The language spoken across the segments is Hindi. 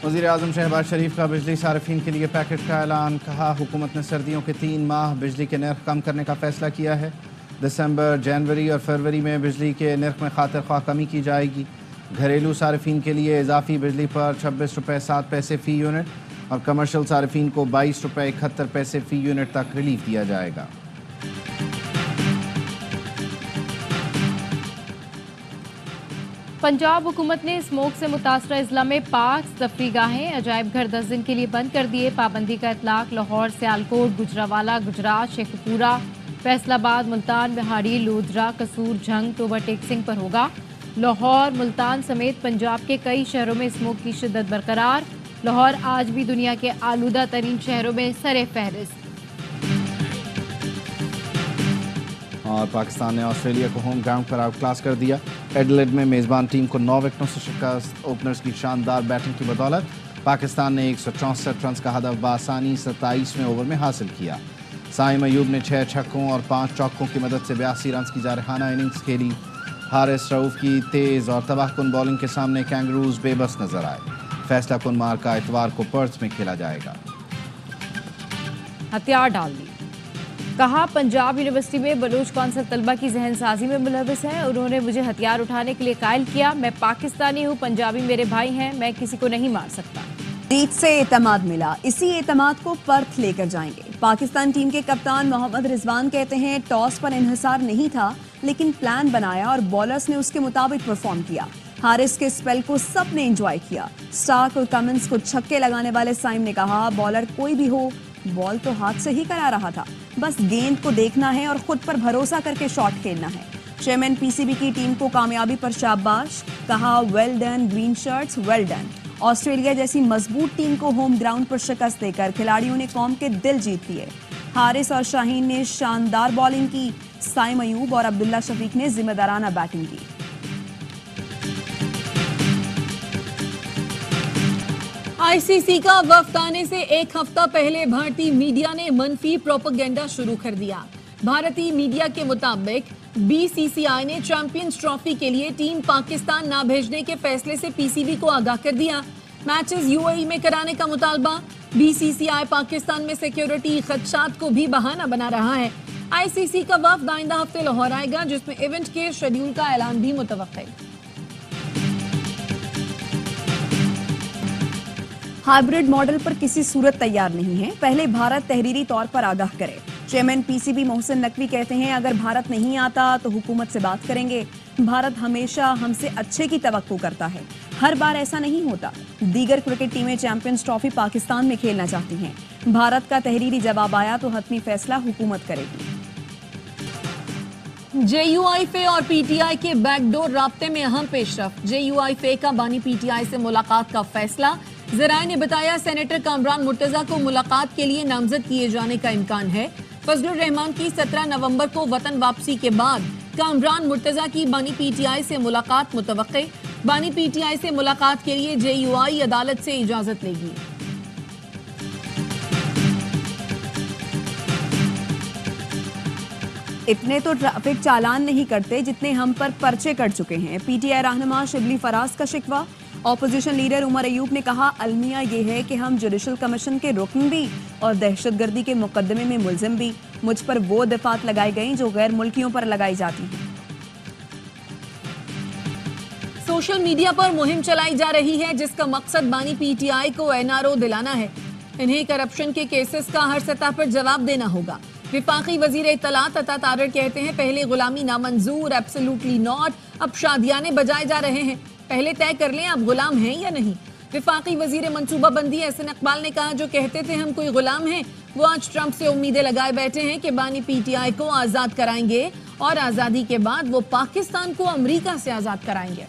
वज़ीर-ए-आज़म शहबाज शरीफ का बिजली सार्फिन के लिए पैकेज का ऐलान। कहा, हुकूमत ने सर्दियों के 3 माह बिजली के नर्ख कम करने का फैसला किया है। दिसंबर, जनवरी और फरवरी में बिजली के नर्ख में खातिर ख्वाह कमी की जाएगी। घरेलू सार्फिन के लिए इजाफी बिजली पर 26 रुपये 7 पैसे फ़ी यूनिट और कमर्शल सार्फिन को 22 रुपये 71 पैसे फ़ी यूनिट तक रिलीफ दिया जाएगा। पंजाब हुकूमत ने स्मोक से मुतासरा अजला में पार्क, तफरीगाहें, अजायब घर 10 दिन के लिए बंद कर दिए। पाबंदी का इतलाक लाहौर, सियालकोट, गुजरावाला, गुजरात, शेखपुरा, फैसलाबाद, मुल्तान, बिहाड़ी, लोधरा, कसूर, झंग, टोबा टेक पर होगा। लाहौर, मुल्तान समेत पंजाब के कई शहरों में स्मोक की शिद्दत बरकरार। लाहौर आज भी दुनिया के आलूदा तरीन शहरों में सरे फहरिस्त। और पाकिस्तान ने ऑस्ट्रेलिया को होम ग्राउंड पर आउट क्लास कर दिया। एडिलेड में मेज़बान टीम को 9 विकेटों से शिकस्त। ओपनर्स की शानदार बैटिंग की बदौलत पाकिस्तान ने 164 रन का हदफ बासानी 27वें ओवर में हासिल किया। साइम अयूब ने 6 छक्कों और 5 चौकों की मदद से 82 रन की जारहाना इनिंग्स खेली। हारिस रऊफ की तेज़ और तबाहकुन बॉलिंग के सामने कैंगरूज बेबस नजर आए। फैसला कुन मार्का इतवार को पर्थ में खेला जाएगा। हथियार डाल दी। कहा, पंजाब यूनिवर्सिटी में बलूच कौंसल तलबा की जहन साजी में मुलविस है। उन्होंने मुझे हथियार उठाने के लिए कायल किया। मैं पाकिस्तानी हूँ, पंजाबी मेरे भाई हैं, मैं किसी को नहीं मार सकता। जीत से एतमाद मिला, इसी एतमाद को पर्थ लेकर जाएंगे। पाकिस्तान टीम के कप्तान मोहम्मद रिजवान कहते हैं, टॉस पर इन्हिसार नहीं था, लेकिन प्लान बनाया और बॉलर्स ने उसके मुताबिक परफॉर्म किया। हारिस के स्पेल को सबने एंजॉय किया। स्टार्क और कमिंस को छक्के लगाने वाले साइम ने कहा, बॉलर कोई भी हो, बॉल तो हाथ से ही करा रहा था, बस गेंद को देखना है और खुद पर भरोसा करके शॉट खेलना है। चेयरमैन पीसीबी की टीम को कामयाबी पर शाबाश। कहा, well done green shirts, well done. Australia जैसी मजबूत टीम को होम ग्राउंड पर शिकस्त देकर खिलाड़ियों ने कौम के दिल जीत लिए। हारिस और शाहीन ने शानदार बॉलिंग की। साइम अयूब और अब्दुल्ला शफीक ने जिम्मेदाराना बैटिंग की। आईसीसी का वफ्द आने से एक हफ्ता पहले भारतीय मीडिया ने मनफी प्रोपेगेंडा शुरू कर दिया। भारतीय मीडिया के मुताबिक बीसीसीआई ने चैंपियंस ट्रॉफी के लिए टीम पाकिस्तान ना भेजने के फैसले से पीसीबी को आगाह कर दिया। मैचेस यूएई में कराने का मुतालबा। बीसीसीआई पाकिस्तान में सिक्योरिटी खदशात को भी बहाना बना रहा है। आईसीसी का वफ्द आइंदा हफ्ते लाहौर आएगा, जिसमें इवेंट के शेड्यूल का ऐलान भी मुतवक्किल है। हाइब्रिड मॉडल पर किसी सूरत तैयार नहीं है, पहले भारत तहरीरी तौर पर आगाह करे। चेयरमैन पीसीबी मोहसिन नकवी कहते हैं, अगर भारत नहीं आता तो हुकूमत से बात करेंगे। भारत हमेशा हमसे अच्छे की तवक्को करता है, हर बार ऐसा नहीं होता। दीगर क्रिकेट टीमें चैंपियंस ट्रॉफी पाकिस्तान में खेलना चाहती हैं। भारत का तहरीरी जवाब आया तो हतमी फैसला हुकूमत करेगी। जेयूआईफे और पीटीआई के बैकडोर राब्ते में अहम पेशरफ। जेयूआईफे का बानी पीटीआई से मुलाकात का फैसला। ज़राए ने बताया, सेनेटर कामरान मुर्तजा को मुलाकात के लिए नामजद किए जाने का इम्कान है। फजलुर रहमान की 17 नवंबर को वतन वापसी के बाद कामरान मुर्तजा की बानी पीटीआई से मुलाकात मुतवक्के। बानी पीटीआई से मुलाकात के लिए जेयूआई अदालत से इजाजत लेगी। इतने तो ट्रैफिक चालान नहीं करते जितने हम पर पर्चे कट चुके हैं। पीटीआई रहनुमा शिबली फराज का शिकवा। ऑपोजिशन लीडर उमर अयूब ने कहा, अलमिया ये है कि हम जुडिशल कमीशन के रुकन भी और दहशतगर्दी के मुकदमे में मुलजिम भी। मुझ पर वो दफात लगाई गई जो गैर मुल्कियों पर लगाई जाती हैं। सोशल मीडिया पर मुहिम चलाई जा रही है, जिसका मकसद बानी पीटीआई को एनआरओ दिलाना है। इन्हें करप्शन के केसेस का हर सतह पर जवाब देना होगा। विफाकी वजीर इत्तलात अता तारर कहते हैं, पहले गुलामी नामंजूर, एब्सोल्युटली नॉट, अब शादियाने बजाए जा रहे हैं। पहले तय कर लें आप गुलाम हैं या नहीं। विफाकी वजीर मनसूबाबंदी एहसन इकबाल ने कहा, जो कहते थे हम कोई गुलाम हैं, वो आज ट्रंप से उम्मीदें लगाए बैठे हैं कि बानी पीटीआई को आजाद कराएंगे और आजादी के बाद वो पाकिस्तान को अमेरिका से आजाद कराएंगे।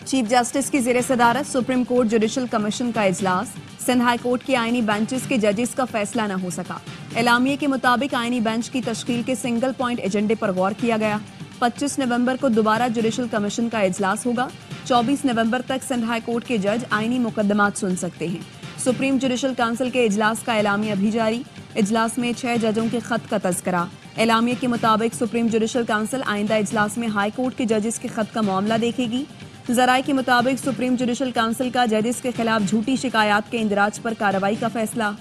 चीफ जस्टिस की ज़ेरे सदारत सुप्रीम कोर्ट जुडिशल कमीशन का इजलास। सिंध हाई कोर्ट के आईनी बेंचेस के जजेस का फैसला न हो सका। एलामिये के मुताबिक आईनी बेंच की तश्कील के सिंगल पॉइंट एजेंडे पर गौर किया गया। 25 नवंबर को दोबारा जुडिशल कमीशन का इजलास होगा। 24 नवंबर तक सिंध हाई कोर्ट के जज आईनी मुकदमात सुन सकते हैं। सुप्रीम जुडिशल काउंसिल के इजलास का एलामिया भी जारी। इजलास में 6 जजों के खत का तज़किरा। एलामिया के मुताबिक सुप्रीम जुडिशल काउंसिल आइंदा इजलास में हाई कोर्ट के जजेस के खत का मामला देखेगी। जराये के मुताबिक सुप्रीम जुडिशल काउंसिल का जजेस के खिलाफ झूठी शिकायत के इंदराज पर कार्रवाई का फैसला।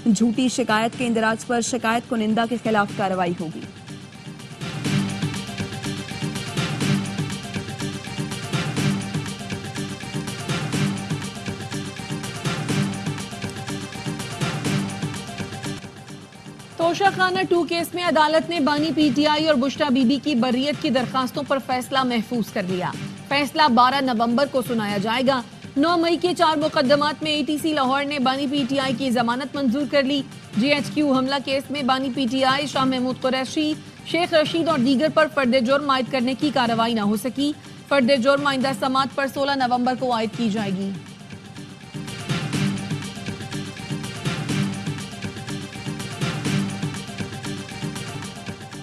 झूठी शिकायत के इंदराज पर शिकायत कुनिंदा के खिलाफ कार्रवाई होगी। तोशाखाना 2 केस में अदालत ने बानी पीटीआई और बुश्रा बीबी की बर्रियत की दरखास्तों पर फैसला महफूज कर लिया। फैसला 12 नवंबर को सुनाया जाएगा। 9 मई के 4 मुकदमात में एटीसी लाहौर ने बानी पीटीआई की जमानत मंजूर कर ली। जीएचक्यू हमला केस में बानी पीटीआई, शाह महमूद कुरैशी, शेख रशीद और दीगर पर फर्द जुर्म आयद करने की कार्रवाई न हो सकी। फर्द जुर्म आइंदा समात पर 16 नवंबर को आयद की जाएगी।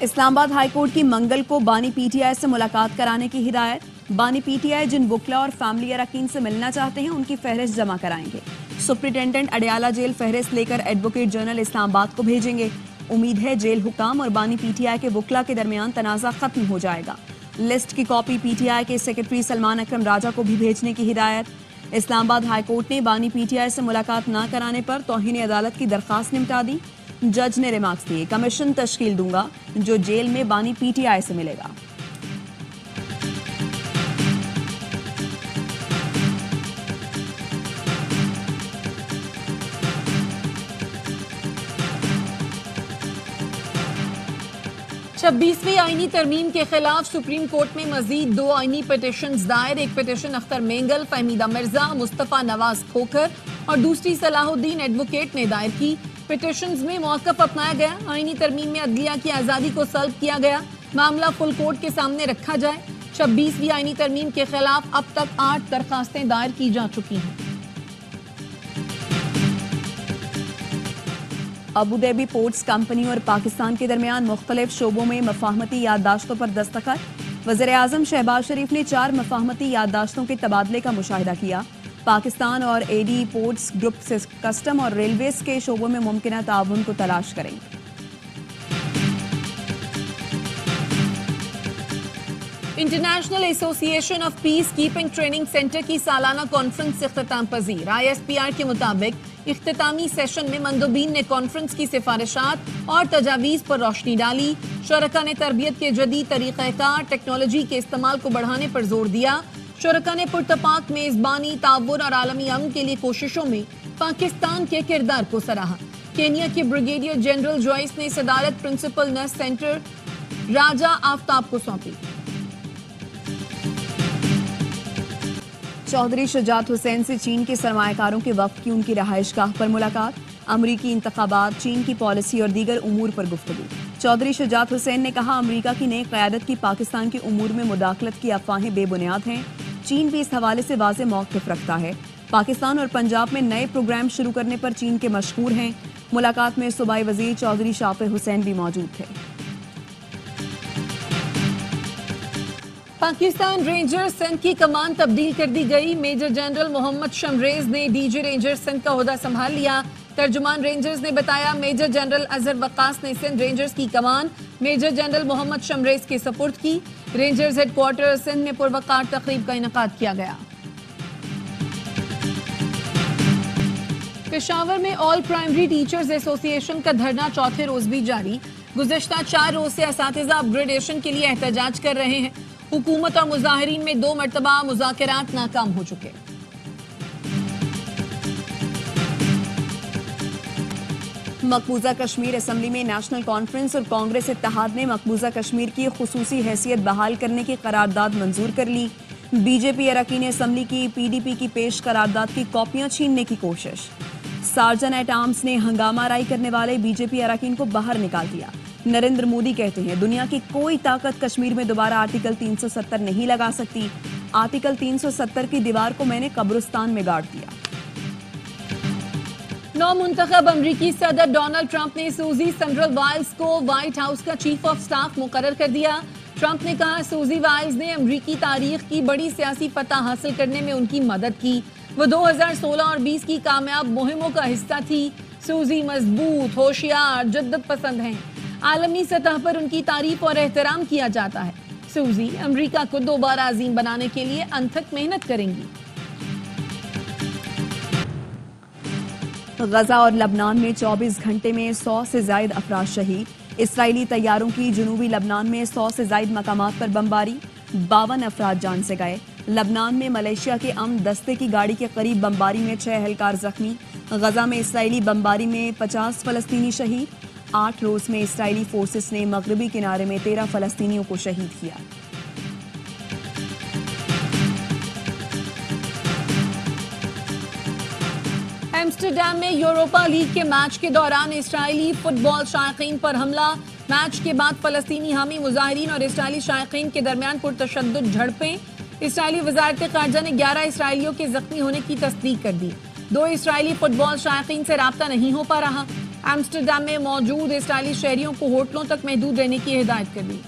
इस्लामाबाद हाईकोर्ट की मंगल को बानी पीटीआई से मुलाकात कराने की हिदायत। बानी पीटीआई जिन वकला और फैमिली अरकान से मिलना चाहते हैं उनकी फहरिस्त जमा कराएंगे। सुप्रिंटेंडेंट अडयाला जेल फहरिस्त लेकर एडवोकेट जनरल इस्लामाबाद को भेजेंगे। उम्मीद है जेल हुकाम और बानी पीटीआई के वकला के दरमियान तनाज़ा खत्म हो जाएगा। लिस्ट की कॉपी पीटीआई के सेक्रेटरी सलमान अकरम राजा को भी भेजने की हिदायत। इस्लामाबाद हाईकोर्ट ने बानी पीटीआई से मुलाकात न कराने पर तौहीन अदालत की दरखास्त निपटा दी। जज ने रिमार्क्स दिए, कमीशन तश्कील दूंगा जो जेल में बानी पीटीआई से मिलेगा। छब्बीसवीं आईनी तरमीम के खिलाफ सुप्रीम कोर्ट में मजीद 2 आईनी पिटिशंस दायर। एक पिटिशन अख्तर मेंगल, फहमीदा मिर्जा, मुस्तफा नवाज खोखर और दूसरी सलाहुद्दीन एडवोकेट ने दायर की। पिटिशंस में मौक़िफ़ अपनाया गया। आईनी तरमीम में अदलिया की आज़ादी को सल्ब किया गया। मामला फुल कोर्ट के सामने रखा जाए। 26वीं आईनी तरमीम के खिलाफ अब तक 8 दरखास्तें दायर की जा चुकी हैं। अबू धाबी पोर्ट्स कंपनी और पाकिस्तान के दरमियान मुख्तलिफ शोबों में मफाहमती याददाश्तों पर दस्तखत। वज़ीर-ए-आज़म शहबाज शरीफ ने 4 मफाहमती याददाश्तों के तबादले का मुशाहिदा किया। पाकिस्तान और एडी पोर्ट्स ग्रुप से कस्टम और रेलवेज के शोबों में मुमकिन ताउन को तलाश करेंगे। International association of peace keeping training centre की सालाना कॉन्फ्रेंस इख्तिताम पजीर। ISPR के मुताबिक इख्तितामी सेशन में मंदोबीन ने कॉन्फ्रेंस की सिफारिशात और तजावीज़ पर रोशनी डाली। शुरका ने तरबियत के जदीद तरीक़ाकार, टेक्नोलॉजी के इस्तेमाल को बढ़ाने पर जोर दिया। शुरका ने पुरतपाक मेज़बानी, ताउन और आलमी अमन के लिए कोशिशों में पाकिस्तान के किरदार को सराहा। केनिया के ब्रिगेडियर जनरल जॉइस ने सदारत प्रिंसिपल नर्स सेंटर राजा आफ्ताब को सौंपी। चौधरी शुजात हुसैन से चीन के सरमायाकारों के वफ्द की उनकी रहायशगाह पर मुलाकात। अमरीकी इंतखाबात, चीन की पॉलिसी और दीगर उमूर पर गुफ्तगू। चौधरी शुजात हुसैन ने कहा, अमरीका की नई क़यादत की पाकिस्तान के उमूर में मुदाखलत की अफवाहें बेबुनियाद हैं। चीन भी इस हवाले से वाज़ेह मौक़िफ़ रखता है। पाकिस्तान और पंजाब में नए प्रोग्राम शुरू करने पर चीन के मशहूर हैं। मुलाकात में सूबाई वज़ीर चौधरी शाफे हुसैन भी मौजूद थे। पाकिस्तान रेंजर्स सिंध की कमान तब्दील कर दी गई। मेजर जनरल मोहम्मद शमरेज ने डीजी रेंजर्स सिंध का ओहदा संभाल लिया। तर्जुमान रेंजर्स ने बताया, मेजर जनरल अजहर वक्कास ने सिंध रेंजर्स की कमान मेजर जनरल मोहम्मद शमरेज के सपुर्द की। रेंजर्स हेडक्वार्टर सिंध में पुरवकार तकरीब का इनेकाद किया गया। पेशावर में ऑल प्राइमरी टीचर्स एसोसिएशन का धरना चौथे रोज भी जारी। गुज़श्ता 4 रोज से असातिज़ा अपग्रेडेशन के लिए एहतजाज कर रहे हैं। हुकूमत और मुजाहिरीन में 2 मरतबा मुज़ाकरात नाकाम हो चुके। मकबूजा कश्मीर असम्बली में नेशनल कॉन्फ्रेंस और कांग्रेस इत्तेहाद ने मकबूजा कश्मीर की खुसूसी हैसियत बहाल करने की करारदाद मंजूर कर ली। बीजेपी अरकान असम्बली की PDP की पेश करारदाद की कॉपियां छीनने की कोशिश। सार्जन एट आर्म्स ने हंगामा राई करने वाले बीजेपी अरकान को बाहर निकाल दिया। नरेंद्र मोदी कहते हैं, दुनिया की कोई ताकत कश्मीर में दोबारा आर्टिकल 370 नहीं लगा सकती। आर्टिकल 370 की दीवार को मैंने कब्रिस्तान में गाड़ दिया। नौ मुंतखब अमरीकी सदर डोनाल्ड ट्रंप ने सूजी सेंट्रल वाइल्स को व्हाइट हाउस का चीफ ऑफ स्टाफ मुकर्रर कर दिया। ट्रंप ने कहा, सूजी वाइल्स ने अमरीकी तारीख की बड़ी सियासी फतह हासिल करने में उनकी मदद की। वो 2016 और 20 की कामयाब मुहिमों का हिस्सा थी। सूजी मजबूत, होशियार, जिद्दत पसंद हैं। आलमी सतह पर उनकी तारीफ और एहतराम किया जाता है। सूजी अमेरिका को दोबारा अजीम बनाने के लिए अनथक मेहनत करेंगी। गजा और लबनान में 24 घंटे में 100 से ज्यादा अफराद शहीद। इसराइली तैयारों की जनूबी लबनान में 100 से ज्यादा मकामात पर बमबारी, 52 अफराद जान से गए। लबनान में मलेशिया के अमन दस्ते की गाड़ी के करीब बमबारी में 6 एहलकार जख्मी। गजा में इसराइली बमबारी में 50 फलस्तीनी शहीद। 8 रोज में इसराइली फोर्सेस ने मगरबी किनारे में 13 फलस्तीनियों को शहीद किया। एम्स्टरडैम में यूरोपा लीग के मैच के दौरान इसराइली फुटबॉल शायकीन पर हमला। मैच के बाद फलस्तीनी हामी मुजाहिरीन और इसराइली शायकीन के दरमियान पुरतशद्दुद झड़पें। इसराइली वजारत खारजा ने 11 इसराइलियों के जख्मी होने की तस्दीक कर दी। 2 इसराइली फुटबॉल शायकीन से राब्ता नहीं हो पा रहा। एम्स्टरडैम में मौजूद इसराइली शहरियों को होटलों तक महदूद रहने की हिदायत कर दी।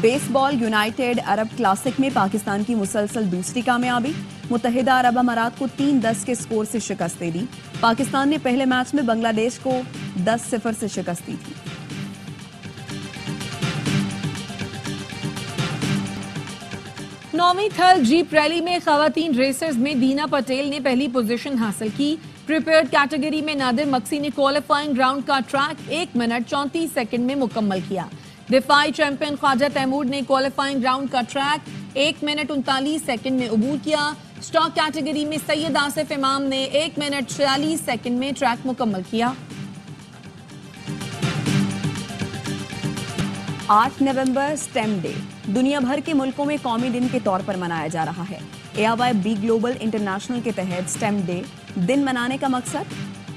बेसबॉल यूनाइटेड अरब क्लासिक में पाकिस्तान की मुसलसल दूसरी कामयाबी। मुत्तहिदा अरब अमारात को 3-10 के स्कोर से शिकस्त दे दी। पाकिस्तान ने पहले मैच में बांग्लादेश को 10-0 से शिकस्त दी थी। नौवीं थल जीप रैली में खवातीन रेसर्स में दीना पटेल ने पहली पोजीशन हासिल की। प्रिपेयर्ड कैटेगरी में नादिर मक्सी ने क्वालिफाइंग राउंड का ट्रैक 1 मिनट 34 सेकंड में मुकम्मल किया। दिफाई चैंपियन ख्वाजा तैमूर ने क्वालिफाइंग राउंड का ट्रैक 1 मिनट 39 सेकंड में अबूर किया। स्टॉक कैटेगरी में सैयद आसिफ इमाम ने 1 मिनट 46 सेकंड में ट्रैक मुकम्मल किया। 8 नवंबर स्टेम डे दुनिया भर के मुल्कों में कौमी दिन के तौर पर मनाया जा रहा है। AIYB ग्लोबल इंटरनेशनल के तहत स्टेम डे दिन मनाने का मकसद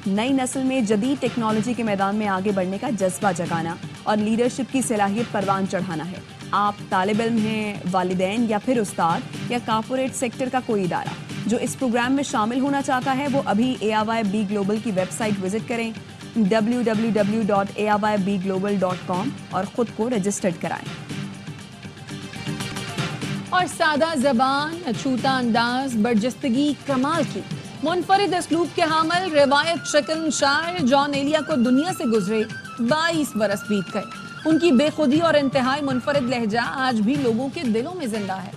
नई नस्ल में जदीद टेक्नोलॉजी के मैदान में आगे बढ़ने का जज्बा जगाना और लीडरशिप की सलाहियत परवान चढ़ाना है। आप तालिब इल्म हैं, वालिदैन या फिर उस्ताद या कॉर्पोरेट सेक्टर का कोई इदारा जो इस प्रोग्राम में शामिल होना चाहता है, वो अभी AIYB ग्लोबल की वेबसाइट विजिट करें www.aiyBglobal.com और खुद को रजिस्टर्ड कराएं। और सादा जबान, अछूता अंदाज, बर्जस्तगी कमाल की मुनफरिद असलूब के हामिल रिवायत शिकन शायर जॉन एलिया को दुनिया से गुजरे 22 बरस बीत गए। उनकी बेखुदी और इंतहाई मुनफरिद लहजा आज भी लोगों के दिलों में जिंदा है।